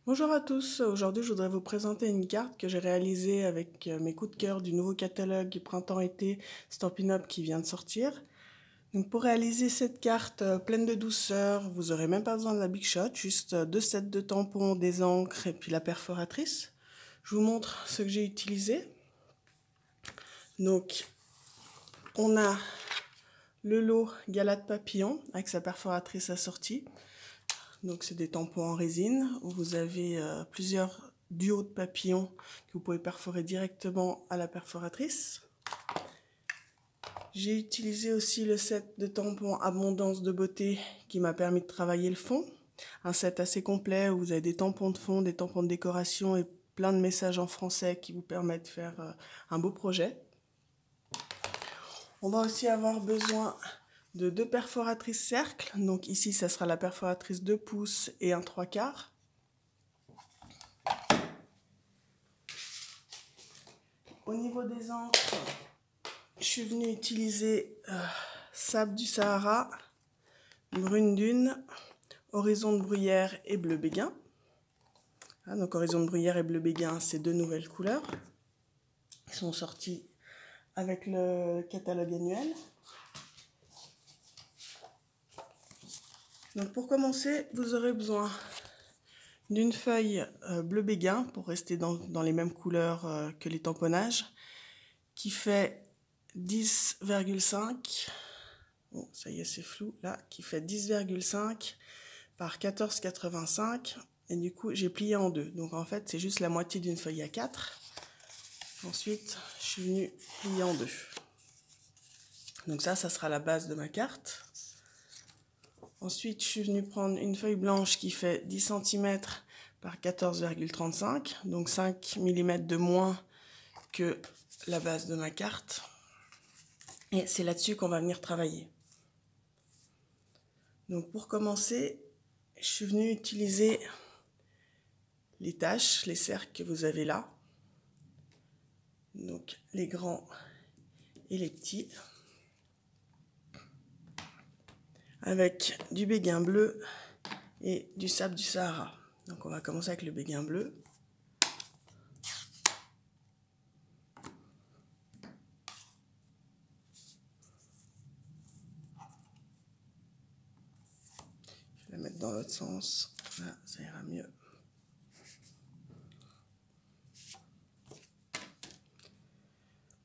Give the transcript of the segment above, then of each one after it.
Bonjour à tous, aujourd'hui je voudrais vous présenter une carte que j'ai réalisée avec mes coups de cœur du nouveau catalogue Printemps-été Stampin' Up qui vient de sortir. Donc pour réaliser cette carte pleine de douceur, vous n'aurez même pas besoin de la Big Shot, juste 2 sets de tampons, des encres et puis la perforatrice. Je vous montre ce que j'ai utilisé. Donc on a le lot Galate Papillon avec sa perforatrice assortie. Donc c'est des tampons en résine où vous avez plusieurs duos de papillons que vous pouvez perforer directement à la perforatrice. J'ai utilisé aussi le set de tampons Abondance de beauté qui m'a permis de travailler le fond. Un set assez complet où vous avez des tampons de fond, des tampons de décoration et plein de messages en français qui vous permettent de faire un beau projet. On va aussi avoir besoin de 2 perforatrices cercles. Donc ici, ça sera la perforatrice 2 pouces et un 3/4. Au niveau des encres, je suis venue utiliser Sable du Sahara, Brune Dune, Horizon de Bruyère et Bleu Béguin. Donc Horizon de Bruyère et Bleu Béguin, c'est 2 nouvelles couleurs qui sont sorties avec le catalogue annuel. Donc pour commencer, vous aurez besoin d'une feuille bleu béguin pour rester dans les mêmes couleurs que les tamponnages, qui fait 10,5, bon ça y est c'est flou là, qui fait 10,5 par 14,85 et du coup j'ai plié en deux, donc en fait c'est juste la moitié d'une feuille A4. Ensuite je suis venue plier en deux, donc ça sera la base de ma carte. Ensuite, je suis venue prendre une feuille blanche qui fait 10 cm par 14,35, donc 5 mm de moins que la base de ma carte. Et c'est là-dessus qu'on va venir travailler. Donc pour commencer, je suis venue utiliser les taches, les cercles que vous avez là. Donc les grands et les petits. Avec du béguin bleu et du sable du Sahara. Donc on va commencer avec le béguin bleu. Je vais la mettre dans l'autre sens, là ça ira mieux.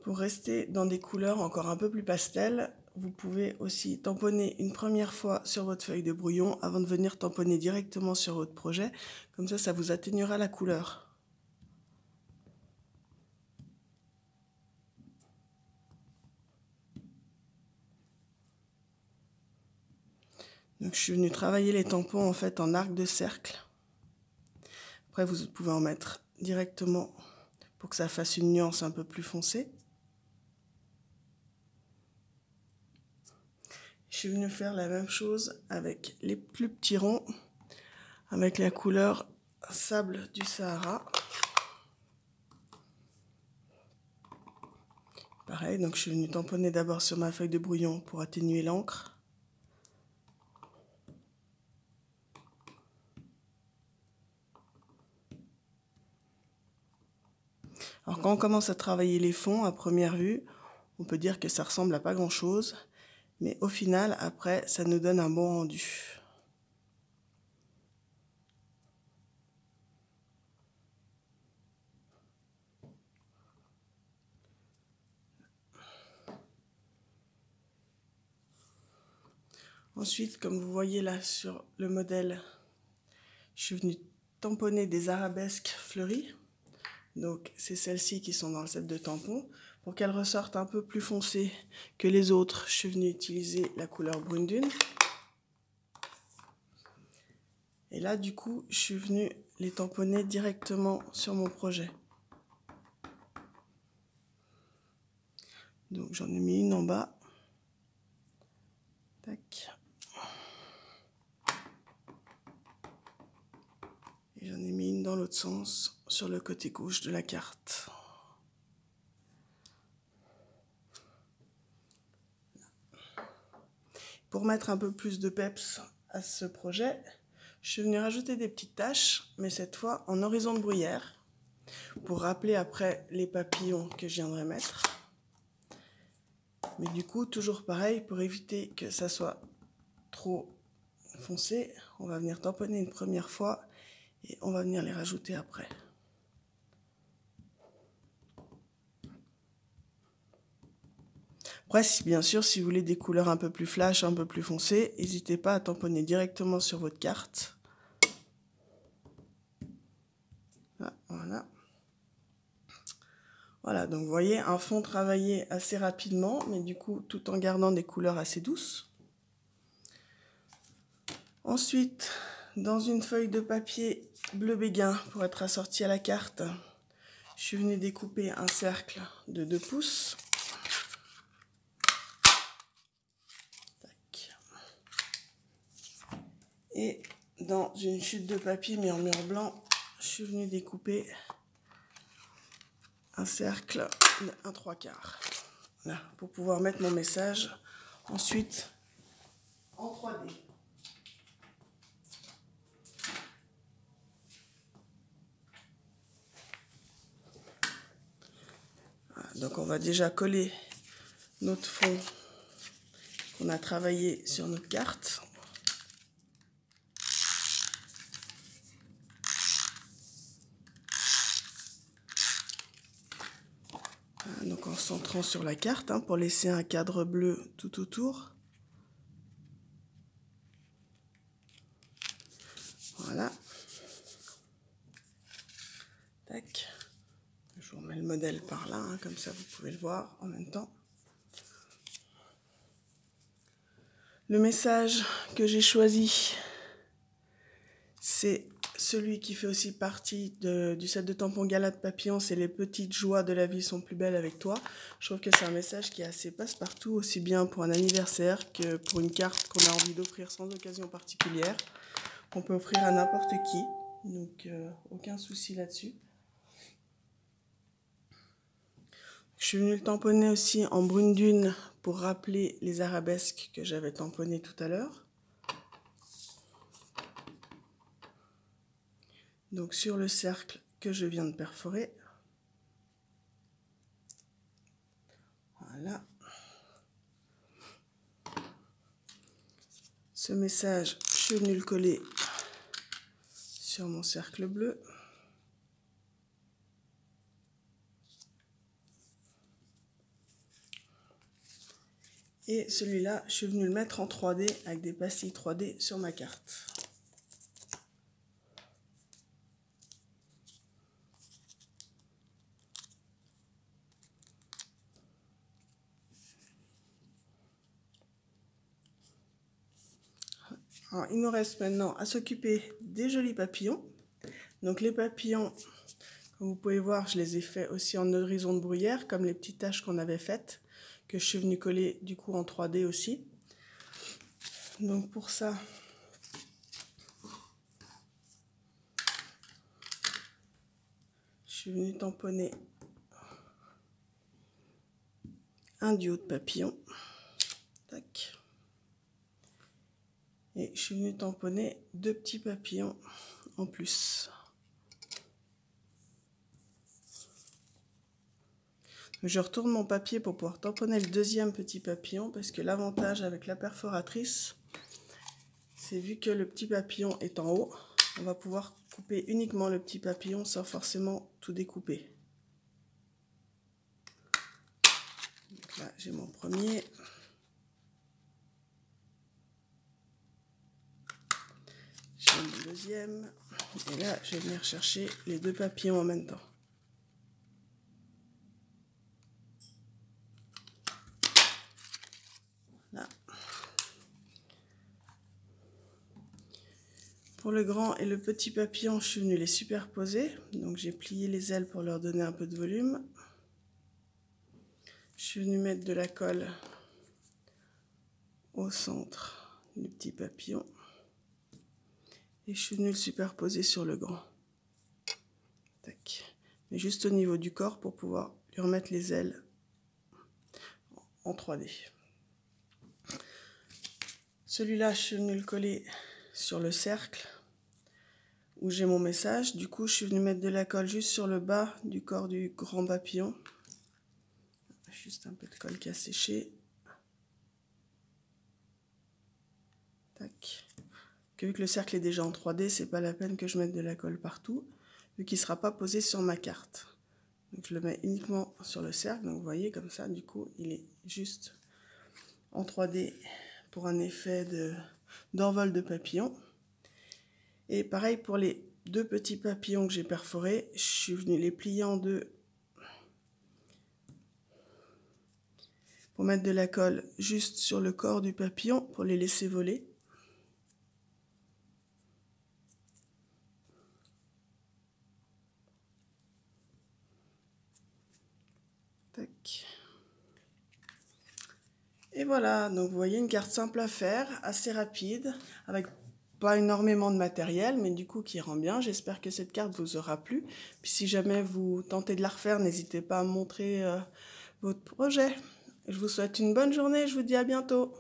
Pour rester dans des couleurs encore un peu plus pastel, vous pouvez aussi tamponner une première fois sur votre feuille de brouillon avant de venir tamponner directement sur votre projet. Comme ça, ça vous atténuera la couleur. Donc, je suis venue travailler les tampons en fait en arc de cercle. Après, vous pouvez en mettre directement pour que ça fasse une nuance un peu plus foncée. Je suis venue faire la même chose avec les plus petits ronds, avec la couleur Sable du Sahara. Pareil, donc je suis venue tamponner d'abord sur ma feuille de brouillon pour atténuer l'encre. Alors quand on commence à travailler les fonds, à première vue, on peut dire que ça ressemble à pas grand chose, mais au final, après, ça nous donne un bon rendu. Ensuite, comme vous voyez là sur le modèle, je suis venue tamponner des arabesques fleuries. Donc c'est celles-ci qui sont dans le set de tampons. Pour qu'elles ressortent un peu plus foncées que les autres, je suis venue utiliser la couleur Brune Dune. Et là, du coup, je suis venue les tamponner directement sur mon projet. Donc j'en ai mis une en bas. Tac. Et j'en ai mis une dans l'autre sens, sur le côté gauche de la carte. Pour mettre un peu plus de peps à ce projet, Je suis venue rajouter des petites taches, mais cette fois en horizon de bruyère, pour rappeler après les papillons que je viendrai mettre. Mais du coup, toujours pareil, pour éviter que ça soit trop foncé, on va venir tamponner une première fois et on va venir les rajouter après. Après, bien sûr, si vous voulez des couleurs un peu plus flash, un peu plus foncées, n'hésitez pas à tamponner directement sur votre carte. Ah, voilà. Voilà, donc vous voyez un fond travaillé assez rapidement, mais du coup, tout en gardant des couleurs assez douces. Ensuite, dans une feuille de papier bleu béguin pour être assorti à la carte, je suis venue découper un cercle de 2 pouces. Tac. Et dans une chute de papier murmure blanc, je suis venue découper un cercle de 1/3. Là, pour pouvoir mettre mon message ensuite en 3D. Voilà, donc on va déjà coller notre fond qu'on a travaillé sur notre carte. Donc en centrant sur la carte pour laisser un cadre bleu tout autour. Voilà. Tac. Je vous remets le modèle par là, comme ça vous pouvez le voir en même temps. Le message que j'ai choisi, c'est celui qui fait aussi partie du set de tampons Galade Papillon, c'est les petites joies de la vie sont plus belles avec toi. Je trouve que c'est un message qui est assez passe-partout, aussi bien pour un anniversaire que pour une carte qu'on a envie d'offrir sans occasion particulière. On peut offrir à n'importe qui, donc aucun souci là-dessus. Je suis venue le tamponner aussi en brune dune pour rappeler les arabesques que j'avais tamponnées tout à l'heure. Donc sur le cercle que je viens de perforer. Voilà. Ce message, je suis venue le coller sur mon cercle bleu. Et celui-là, je suis venue le mettre en 3D avec des pastilles 3D sur ma carte. Alors, il nous reste maintenant à s'occuper des jolis papillons. Donc les papillons, comme vous pouvez voir, je les ai faits aussi en horizon de bruyère, comme les petites taches qu'on avait faites, que je suis venue coller du coup en 3D aussi. Donc pour ça, je suis venue tamponner un duo de papillons. Tac. Et je suis venue tamponner 2 petits papillons en plus. Je retourne mon papier pour pouvoir tamponner le deuxième petit papillon, parce que l'avantage avec la perforatrice, c'est vu que le petit papillon est en haut, on va pouvoir couper uniquement le petit papillon sans forcément tout découper. Donc là, j'ai mon premier. J'ai mon deuxième. Et là, je vais venir chercher les 2 papillons en même temps. Là. Pour le grand et le petit papillon, je suis venue les superposer. Donc j'ai plié les ailes pour leur donner un peu de volume. Je suis venue mettre de la colle au centre du petit papillon. Et je suis venue le superposer sur le grand. Tac. Mais juste au niveau du corps pour pouvoir lui remettre les ailes en 3D. Celui-là, je suis venue le coller sur le cercle où j'ai mon message. Du coup, je suis venue mettre de la colle juste sur le bas du corps du grand papillon. Juste un peu de colle qui a séché. Tac. Vu que le cercle est déjà en 3D, c'est pas la peine que je mette de la colle partout, vu qu'il ne sera pas posé sur ma carte. Donc je le mets uniquement sur le cercle, donc vous voyez comme ça, du coup il est juste en 3D pour un effet d'envol de papillon. Et pareil pour les deux petits papillons que j'ai perforés, je suis venue les plier en deux pour mettre de la colle juste sur le corps du papillon pour les laisser voler. Tac. Et voilà, donc vous voyez une carte simple à faire, assez rapide, avec pas énormément de matériel, mais du coup qui rend bien. J'espère que cette carte vous aura plu. Puis si jamais vous tentez de la refaire, n'hésitez pas à me montrer votre projet. Je vous souhaite une bonne journée, je vous dis à bientôt.